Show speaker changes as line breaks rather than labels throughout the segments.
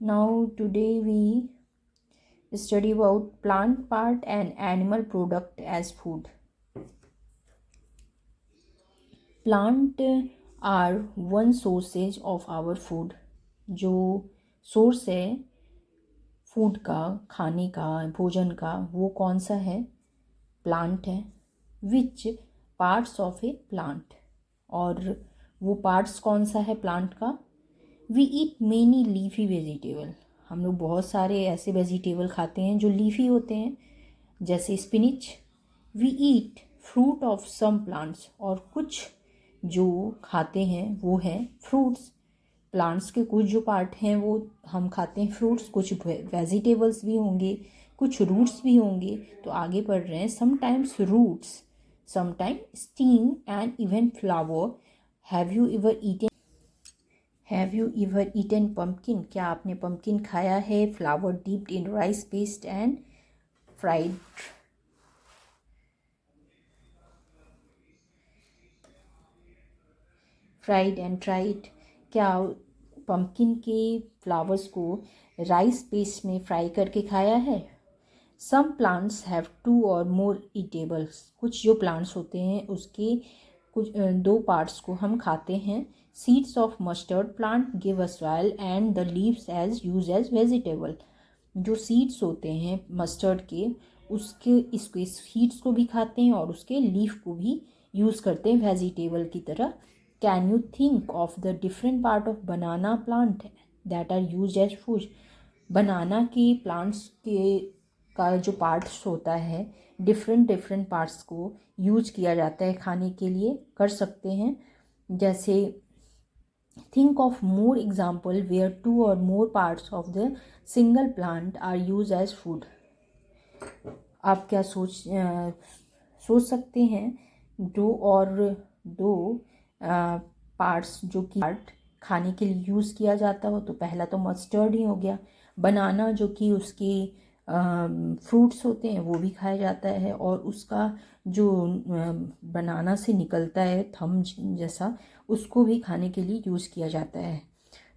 Now today we study about plant part and animal product as food. Plant are one sources of our food. जो source है food का, खाने का, भोजन का, वो कौन सा है? प्लांट है. Which parts of a plant, और वो पार्ट्स कौन सा है प्लांट का? We eat many leafy vegetable. हम लोग बहुत सारे ऐसे वेजिटेबल खाते हैं जो लीफी होते हैं, जैसे spinach. We eat fruit of some plants, और कुछ जो खाते हैं वो है फ्रूट्स. प्लांट्स के कुछ जो पार्ट हैं वो हम खाते हैं फ्रूट्स, कुछ वेजिटेबल्स भी होंगे, कुछ रूट्स भी होंगे. तो आगे बढ़ रहे हैं. Sometimes roots, sometime stem and even flower. Have you ever eaten pumpkin? क्या आपने पम्पकिन खाया है? Flower dipped in rice paste and fried. Fried and tried. क्या पम्पकिन के फ्लावर्स को राइस पेस्ट में फ्राई करके खाया है? सम प्लांट्स हैव टू और मोर ईटेबल्स. कुछ जो प्लांट्स होते हैं उसके कुछ दो पार्ट्स को हम खाते हैं. Seeds of mustard plant give us oil and the leaves as vegetable. जो सीड्स होते हैं मस्टर्ड के, इसके सीड्स को भी खाते हैं और उसके लीफ को भी यूज़ करते हैं वेजिटेबल की तरह. Can you think of the different part of banana plant that are use as food? Banana के प्लांट्स के का जो पार्ट्स होता है, डिफरेंट पार्ट्स को यूज किया जाता है खाने के लिए. कर सकते हैं. जैसे think of more example where two और more parts of the single plant are use as food. आप क्या सोच सकते हैं? दो पार्ट्स जो कि पार्ट खाने के लिए यूज़ किया जाता हो, तो पहला तो मस्टर्ड ही हो गया. बनाना जो कि उसके फ्रूट्स होते हैं वो भी खाया जाता है, और उसका जो बनाना से निकलता है थम जैसा, उसको भी खाने के लिए यूज़ किया जाता है.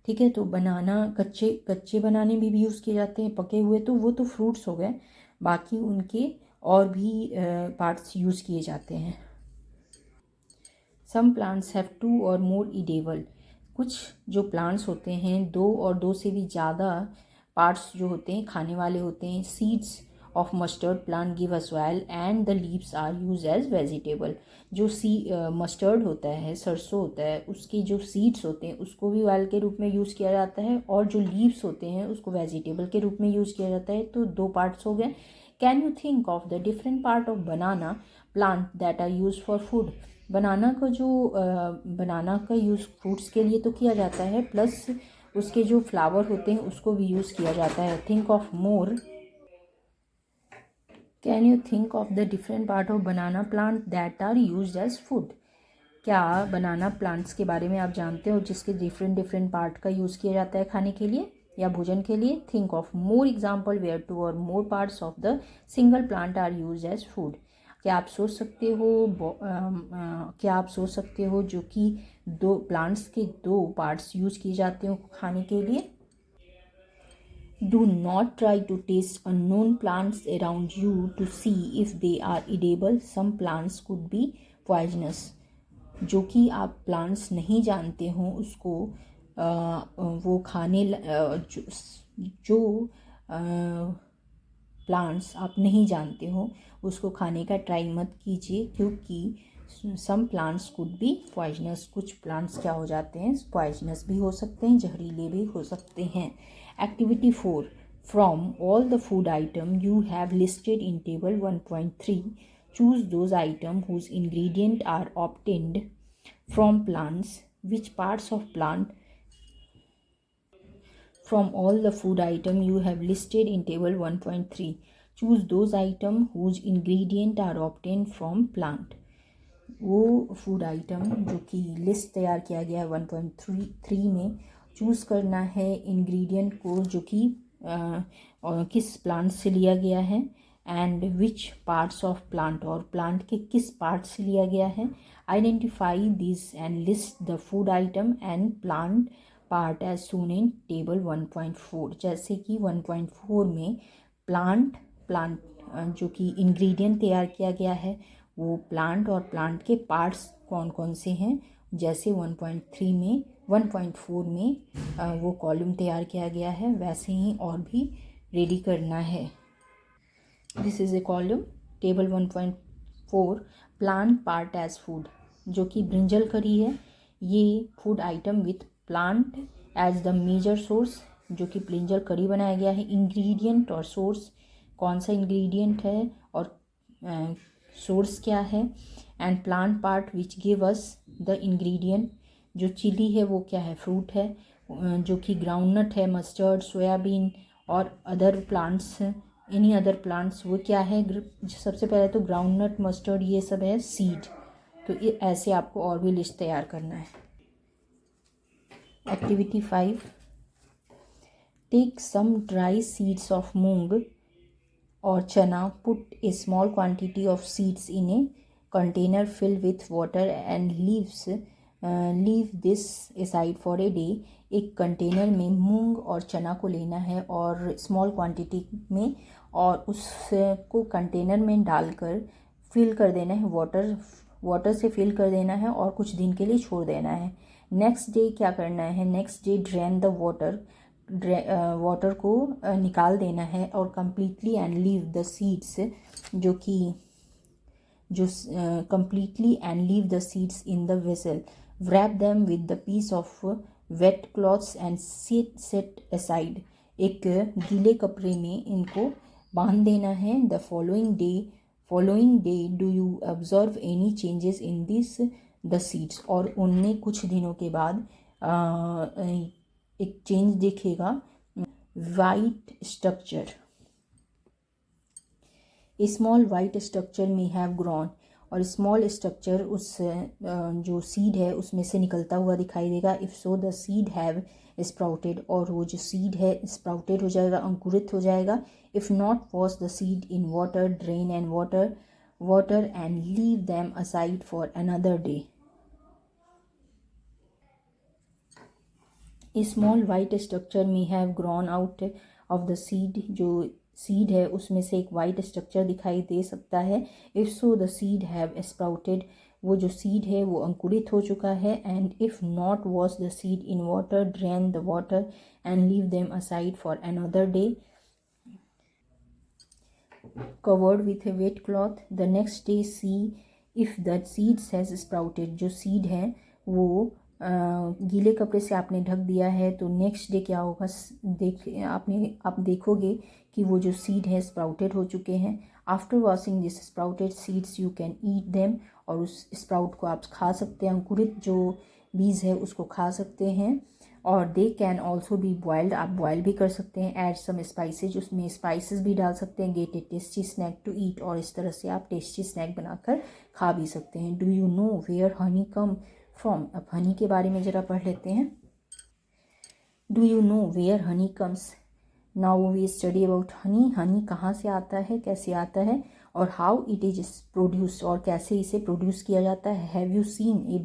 ठीक है. तो बनाना कच्चे बनाने में भी यूज़ किए जाते हैं, पके हुए तो वो तो फ्रूट्स हो गए. बाकी उनके और भी पार्ट्स यूज़ किए जाते हैं. सम प्लांट्स हैव टू और मोर ईडेबल. कुछ जो प्लांट्स होते हैं दो और दो से भी ज़्यादा पार्ट्स जो होते हैं खाने वाले होते हैं. Seeds of mustard plant give us oil and the leaves are use as vegetable. जो मस्टर्ड होता है, सरसों होता है, उसके जो सीड्स होते हैं उसको भी ऑयल के रूप में यूज़ किया जाता है, और जो लीव्स होते हैं उसको वेजिटेबल के रूप में यूज़ किया जाता है. तो दो पार्ट्स हो गए. Can you think of the different part of banana plant that are use for food? Banana का यूज़ फ्रूट्स के लिए तो किया जाता है, प्लस उसके जो फ्लावर होते हैं उसको भी यूज़ किया जाता है. Think of more. Can you think of the different part of banana plant that are use as food? क्या बनाना प्लांट्स के बारे में आप जानते हो जिसके डिफरेंट पार्ट का यूज़ किया जाता है खाने के लिए या भोजन के लिए? Think of more example where two और more parts of the single plant are use as food. क्या आप सोच सकते हो जो कि दो प्लांट्स के दो पार्ट्स यूज किए जाते हो खाने के लिए? Do not try to taste unknown plants around you to see if they are edible. Some plants could be poisonous. जो कि आप प्लांट्स नहीं जानते हो उसको वो खाने जो प्लांट्स आप नहीं जानते हो उसको खाने का ट्राई मत कीजिए, क्योंकि some plants could be poisonous. कुछ प्लांट्स क्या हो जाते हैं? पॉइजनस भी हो सकते हैं, जहरीले भी हो सकते हैं. Activity 4. From all the food item you have listed in table 1.3, choose those items whose ingredients are obtained from plants. Which parts of plant from all the food item you have listed in table 1.3, choose those items whose ingredient are obtained from plant. वो food item जो कि list तैयार किया गया है 1.3 में, choose करना है इंग्रेडिएंट को जो कि किस प्लांट से लिया गया है, and which parts of plant, और प्लांट के किस पार्ट से लिया गया है. Identify this and list the food item and plant part as shown in table 1.4। जैसे कि 1.4 में प्लांट जो कि इंग्रेडिएंट तैयार किया गया है वो प्लांट और प्लांट के पार्ट्स कौन कौन से हैं, जैसे 1.3 में 1.4 में वो कॉलम तैयार किया गया है, वैसे ही और भी रेडी करना है। This is a column table 1.4 plant part as food, जो कि ब्रिंजल करी है। ये food item with plant as the major source, जो कि ब्रिंजल करी बनाया गया है। इंग्रेडिएंट और सोर्स, कौन सा इंग्रेडिएंट है और सोर्स क्या है। And plant part which give us the ingredient, जो चिली है वो क्या है, फ्रूट है। जो कि ग्राउंडनट है, मस्टर्ड, सोयाबीन और other plants, any other plants वो क्या है। सबसे पहले तो ग्राउंडनट, मस्टर्ड, ये सब है सीड। तो ये ऐसे आपको और भी लिस्ट तैयार करना है। Activity 5, take some dry seeds of moong और chana, put a small quantity of seeds in a container fill with water and leave this aside for a day. एक कंटेनर में मूंग और चना को लेना है और स्मॉल क्वांटिटी में, और उसको कंटेनर में डालकर फिल कर देना है, वाटर से फिल कर देना है और कुछ दिन के लिए छोड़ देना है। नेक्स्ट डे क्या करना है, next day drain the water को निकाल देना है और completely and leave the seeds, जो completely and leave the seeds in the vessel. Wrap them with the piece of wet cloths and set aside. एक गीले कपड़े में इनको बांध देना है। The following day do you observe any changes in the seeds? और उनमें कुछ दिनों के बाद एक चेंज दिखेगा। White structure, small white structure में हैव ग्रोन, और स्मॉल स्ट्रक्चर उस जो सीड है उसमें से निकलता हुआ दिखाई देगा। If so the seed have sprouted, और वो जो सीड है स्प्राउटेड हो जाएगा, अंकुरित हो जाएगा। If not wash the seed in water, drain and water and leave them aside for another day. Small white structure में have grown out of the seed, जो सीड है उसमें से एक वाइट स्ट्रक्चर दिखाई दे सकता है। If so the seed have sprouted, वो जो सीड है वो अंकुरित हो चुका है। And if not wash the seed in water, drain the water and leave them aside for another day. Covered with a wet cloth, the next day see if the seeds has sprouted, जो seed है वो गीले कपड़े से आपने ढक दिया है, तो नेक्स्ट डे क्या होगा, आप देखोगे कि वो जो सीड है स्प्राउटेड हो चुके हैं। After washing this sprouted seeds you can eat them, और उस स्प्राउट को आप खा सकते हैं, अंकुरित जो बीज है उसको खा सकते हैं। और they can also be boiled, आप बॉयल भी कर सकते हैं। ऐड सम स्पाइसेज, उसमें स्पाइसेस भी डाल सकते हैं। Get a tasty snack to eat, और इस तरह से आप टेस्टी स्नैक बनाकर खा भी सकते हैं। Do you know where honey come from, अब हनी के बारे में ज़रा पढ़ लेते हैं। Do you know where honey comes, now we study about honey. Honey कहाँ से आता है, कैसे आता है, और हाउ इट इज प्रोड्यूस, और कैसे इसे प्रोड्यूस किया जाता है। Have you seen a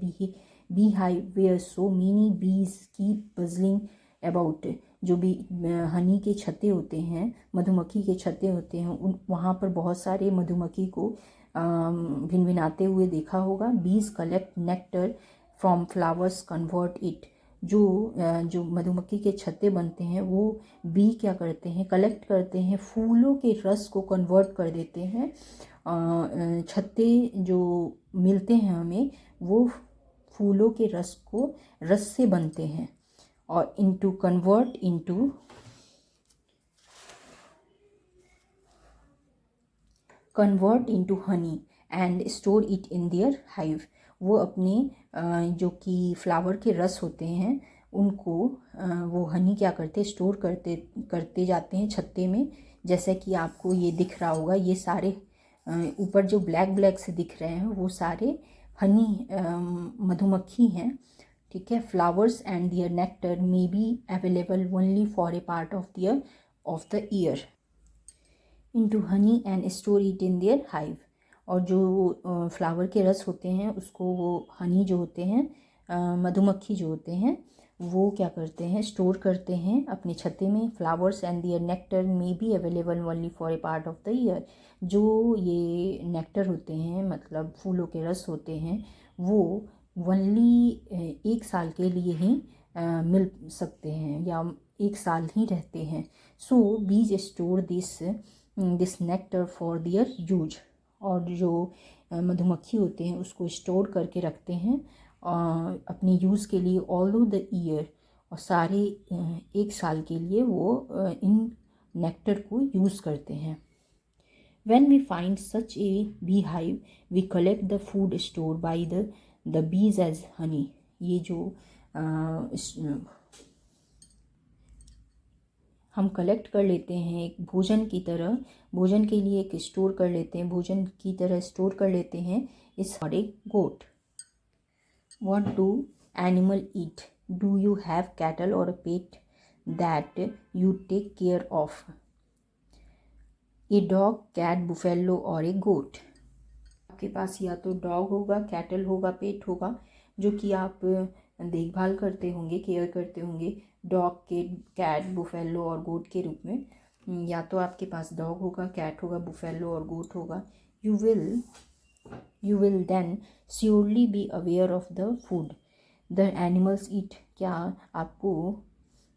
bee hive where so many bees keep buzzing about, जो भी हनी के छत्ते होते हैं, मधुमक्खी के छत्ते होते हैं, वहाँ पर बहुत सारे मधुमक्खी को भिनभिनाते हुए देखा होगा। बीज collect nectar from flowers, convert it, जो मधुमक्खी के छत्ते बनते हैं वो बी क्या करते हैं, कलेक्ट करते हैं, फूलों के रस को कन्वर्ट कर देते हैं। छत्ते जो मिलते हैं हमें वो फूलों के रस से बनते हैं, और convert into honey and store it in their hive. वो अपने जो कि फ्लावर के रस होते हैं उनको वो हनी क्या करते, स्टोर करते जाते हैं छत्ते में। जैसे कि आपको ये दिख रहा होगा, ये सारे ऊपर जो ब्लैक से दिख रहे हैं वो सारे हनी मधुमक्खी हैं, ठीक है। Flowers and their nectar may be available only for a part of the year into honey and store it in their hive. और जो फ्लावर के रस होते हैं उसको वो हनी जो होते हैं, मधुमक्खी जो होते हैं वो क्या करते हैं, स्टोर करते हैं अपने छत्ते में। Flowers and their nectar may be available only for a part of the year. जो ये नेक्टर होते हैं, मतलब फूलों के रस होते हैं, वो ओनली एक साल के लिए ही मिल सकते हैं या एक साल ही रहते हैं। So bees store this nectar for their use. और जो मधुमक्खी होते हैं उसको स्टोर करके रखते हैं अपने यूज़ के लिए ऑल ओवर द ईयर, और सारे एक साल के लिए वो इन नेक्टर को यूज़ करते हैं। When we find such a beehive, we collect the food stored by the bees as honey. ये जो हम कलेक्ट कर लेते हैं एक भोजन की तरह, भोजन के लिए एक स्टोर कर लेते हैं, भोजन की तरह स्टोर कर लेते हैं इस हमारे गोट। What do animal eat? Do you have cattle or a pet that you take care of? A dog, cat, buffalo और a goat. आपके पास या तो डॉग होगा, कैटल होगा, पेट होगा जो कि आप देखभाल करते होंगे, केयर करते होंगे डॉग के, कैट, बुफेलो और गोट के रूप में। या तो आपके पास डॉग होगा, कैट होगा, बुफेलो और गोट होगा। You will then surely be aware of the food the animals eat. क्या आपको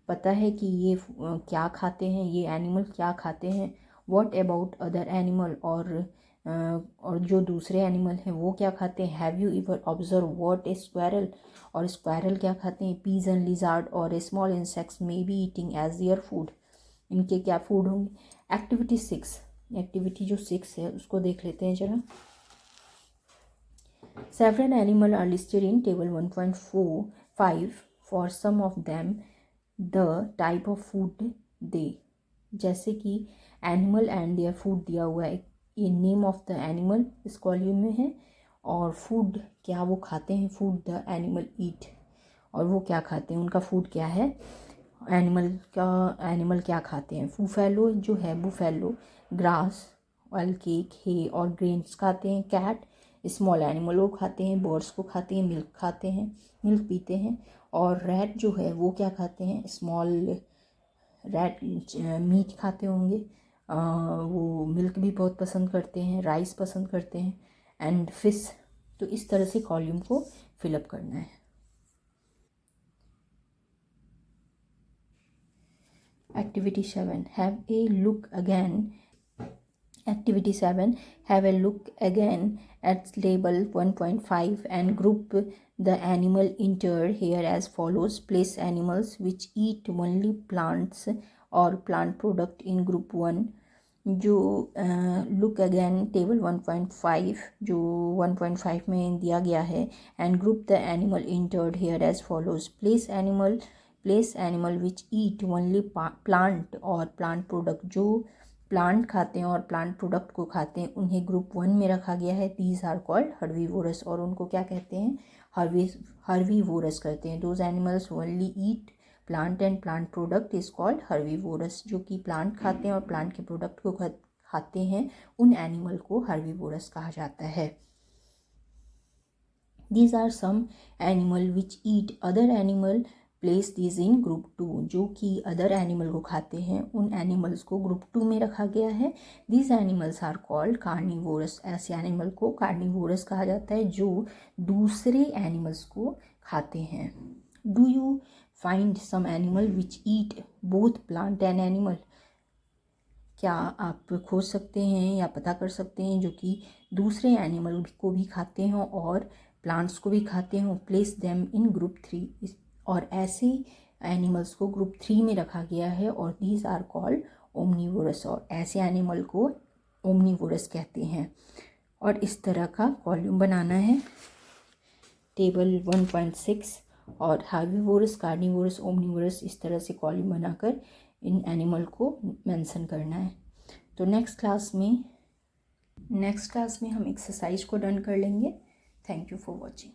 पता है कि ये क्या खाते हैं, ये एनिमल क्या खाते हैं? वॉट अबाउट अदर एनिमल, और जो दूसरे एनिमल हैं वो क्या खाते हैं? Have you ever observe what a squirrel, और स्क्वायरल क्या खाते हैं? पीज एंड लिजार्ड और small insects may be eating as their food. इनके क्या फूड होंगे? एक्टिविटी 6, एक्टिविटी जो 6 है उसको देख लेते हैं जरा। Several animals are listed in table 1.45. For some of them, the type of food they, जैसे कि एनिमल एंड देयर फूड दिया हुआ है, ये नेम ऑफ द एनिमल इस कॉलम में है, और फूड क्या वो खाते हैं, फूड द एनिमल ईट, और वो क्या खाते हैं, उनका फूड क्या है, एनिमल क्या खाते हैं। बुफेलो जो है, बुफेलो ग्रास, ऑयल केक, हे और ग्रेन्स खाते हैं। कैट स्मॉल एनिमल को खाते हैं, बर्ड्स को खाते हैं, मिल्क खाते हैं, मिल्क पीते हैं। और रैट जो है वो क्या खाते हैं, स्मॉल रैट मीट खाते होंगे, वो मिल्क भी बहुत पसंद करते हैं, राइस पसंद करते हैं, एंड फिश। तो इस तरह से कॉलम को फिलअप करना है। Activity 7, have a look again. Activity 7, have a look again at label 1.5 and group the animal entered here as follows. Place animals which eat only plants or plant product in group 1. जो look again table 1.5 जो 1.5 में दिया गया है, and group the animal entered here as follows. Place animal which eat only plant और plant product, जो plant खाते हैं और प्लांट प्रोडक्ट को खाते हैं उन्हें ग्रुप 1 में रखा गया है। दीज आर कॉल्ड हर्बीवोरस, और उनको क्या कहते हैं, हर्बीवोरस कहते हैं। Those animals only eat plant and plant product is called herbivorous. जो कि प्लांट खाते हैं और प्लांट के प्रोडक्ट को खाते हैं उन एनिमल को हर्बीवोरस कहा जाता है। These are some animal which eat other animal, place these in group 2। जो कि अदर एनिमल को खाते हैं उन एनिमल्स को ग्रुप 2 में रखा गया है। These animals are called carnivorous. ऐसे एनिमल को कार्निवोरस कहा जाता है जो दूसरे एनिमल्स को खाते हैं। Do you find some animal which eat both plant and animal. क्या आप खोज सकते हैं या पता कर सकते हैं जो कि दूसरे एनिमल को भी खाते हों और प्लांट्स को भी खाते हों। प्लेस देम इन ग्रुप 3, और ऐसे एनिमल्स को ग्रुप 3 में रखा गया है, और दीज आर कॉल्ड ओमनीवोरस, और ऐसे एनिमल को ओमनीवोरस कहते हैं। और इस तरह का कॉलम बनाना है टेबल 1.6, और हार्बीवोरस, कार्निवोरस, ओमनीवोरस, इस तरह से कॉलम बनाकर इन एनिमल को मेंशन करना है। तो नेक्स्ट क्लास में हम एक्सरसाइज को डन कर लेंगे। Thank you for watching.